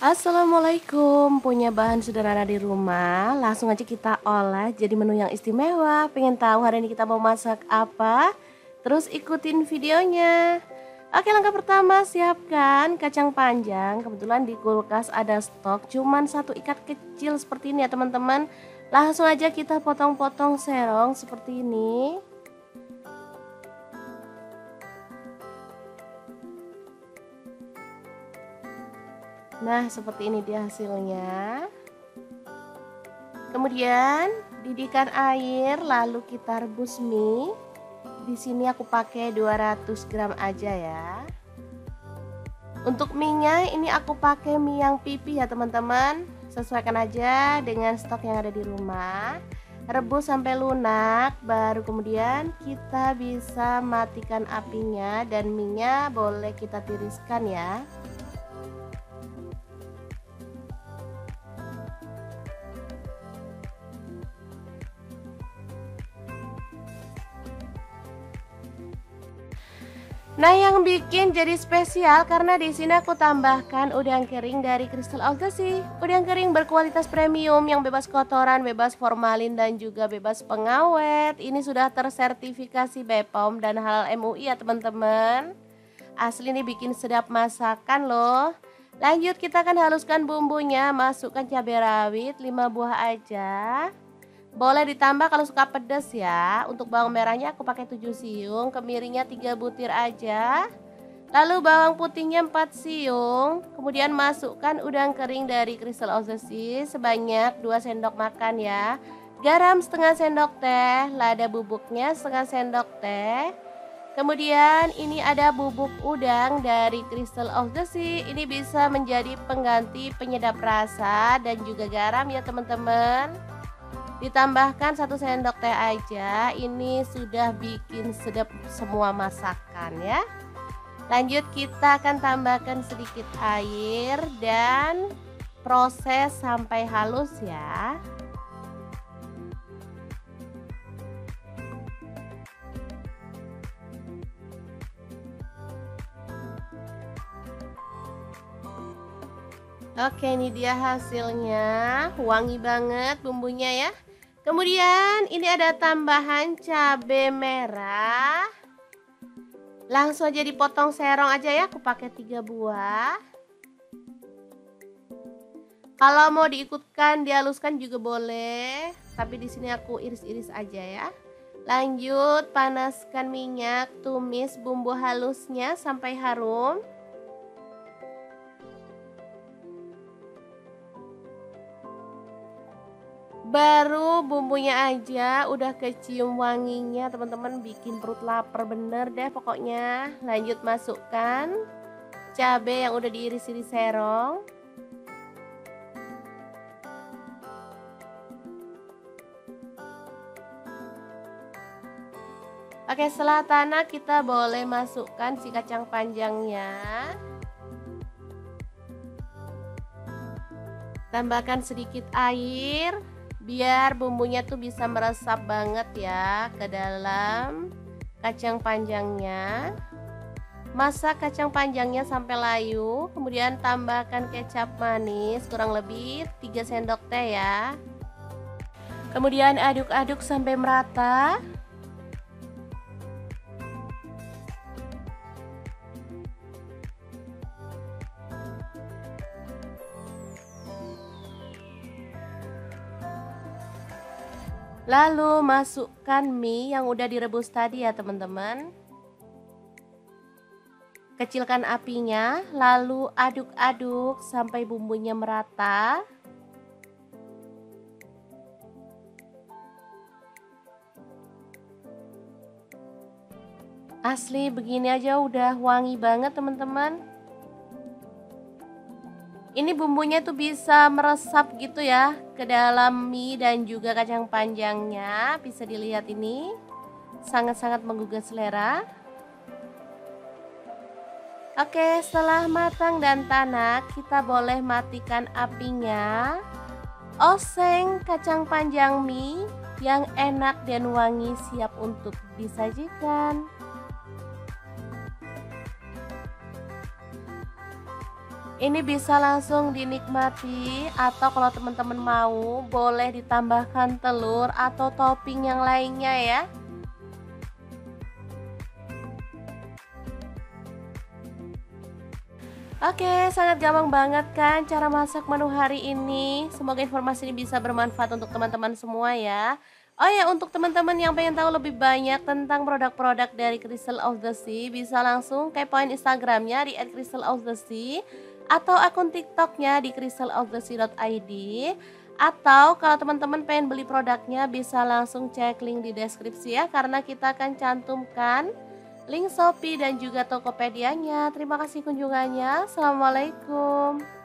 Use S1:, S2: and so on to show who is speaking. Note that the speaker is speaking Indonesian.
S1: Assalamualaikum, punya bahan sederhana di rumah, langsung aja kita olah jadi menu yang istimewa. Pengen tahu hari ini kita mau masak apa? Terus ikutin videonya. Oke, langkah pertama siapkan kacang panjang. Kebetulan di kulkas ada stok, cuman satu ikat kecil seperti ini ya teman-teman. Langsung aja kita potong-potong serong seperti ini. Nah, seperti ini dia hasilnya. Kemudian didihkan air, lalu kita rebus mie. Di sini aku pakai 200 gram aja ya. Untuk mie-nya ini aku pakai mie yang pipih ya teman-teman. Sesuaikan aja dengan stok yang ada di rumah. Rebus sampai lunak, baru kemudian kita bisa matikan apinya dan mie-nya boleh kita tiriskan ya. Nah, yang bikin jadi spesial karena di sini aku tambahkan udang kering dari Crystal of the Sea. Udang kering berkualitas premium yang bebas kotoran, bebas formalin dan juga bebas pengawet. Ini sudah tersertifikasi BPOM dan halal MUI ya teman-teman. Asli nih bikin sedap masakan loh. Lanjut kita akan haluskan bumbunya, masukkan cabai rawit 5 buah aja. Boleh ditambah kalau suka pedas ya. Untuk bawang merahnya aku pakai 7 siung, kemirinya 3 butir aja. Lalu bawang putihnya 4 siung. Kemudian masukkan udang kering dari Crystal of the Sea sebanyak 2 sendok makan ya. Garam setengah sendok teh, lada bubuknya setengah sendok teh. Kemudian ini ada bubuk udang dari Crystal of the Sea. Ini bisa menjadi pengganti penyedap rasa dan juga garam ya teman-teman. Ditambahkan 1 sendok teh aja, ini sudah bikin sedap semua masakan ya. Lanjut kita akan tambahkan sedikit air dan proses sampai halus ya. Oke, ini dia hasilnya, wangi banget bumbunya ya. Kemudian ini ada tambahan cabai merah. Langsung aja dipotong serong aja ya, aku pakai 3 buah. Kalau mau diikutkan, dihaluskan juga boleh, tapi di sini aku iris-iris aja ya. Lanjut panaskan minyak, tumis bumbu halusnya sampai harum. Baru bumbunya aja udah kecium wanginya teman-teman, bikin perut lapar bener deh pokoknya. Lanjut masukkan cabai yang udah diiris-iris serong. Oke, setelah tanah kita boleh masukkan si kacang panjangnya. Tambahkan sedikit air biar bumbunya tuh bisa meresap banget ya ke dalam kacang panjangnya. Masak kacang panjangnya sampai layu, kemudian tambahkan kecap manis kurang lebih 3 sendok teh ya. Kemudian aduk-aduk sampai merata. Lalu masukkan mie yang udah direbus tadi ya teman-teman. Kecilkan apinya, lalu aduk-aduk sampai bumbunya merata. Asli begini aja udah wangi banget teman-teman. Ini bumbunya tuh bisa meresap gitu ya ke dalam mie dan juga kacang panjangnya. Bisa dilihat ini sangat-sangat menggugah selera. Oke, setelah matang dan tanak, kita boleh matikan apinya. Oseng kacang panjang mie yang enak dan wangi siap untuk disajikan. Ini bisa langsung dinikmati atau kalau teman-teman mau boleh ditambahkan telur atau topping yang lainnya ya. Oke, sangat gampang banget kan cara masak menu hari ini. Semoga informasi ini bisa bermanfaat untuk teman-teman semua ya. Oh ya, untuk teman-teman yang pengen tahu lebih banyak tentang produk-produk dari Crystal of the Sea, bisa langsung kepoin Instagramnya di @crystalofthesea atau akun TikToknya di crystalofthesea.id. Atau kalau teman-teman pengen beli produknya bisa langsung cek link di deskripsi ya, karena kita akan cantumkan link Shopee dan juga Tokopedia-nya. Terima kasih kunjungannya. Assalamualaikum.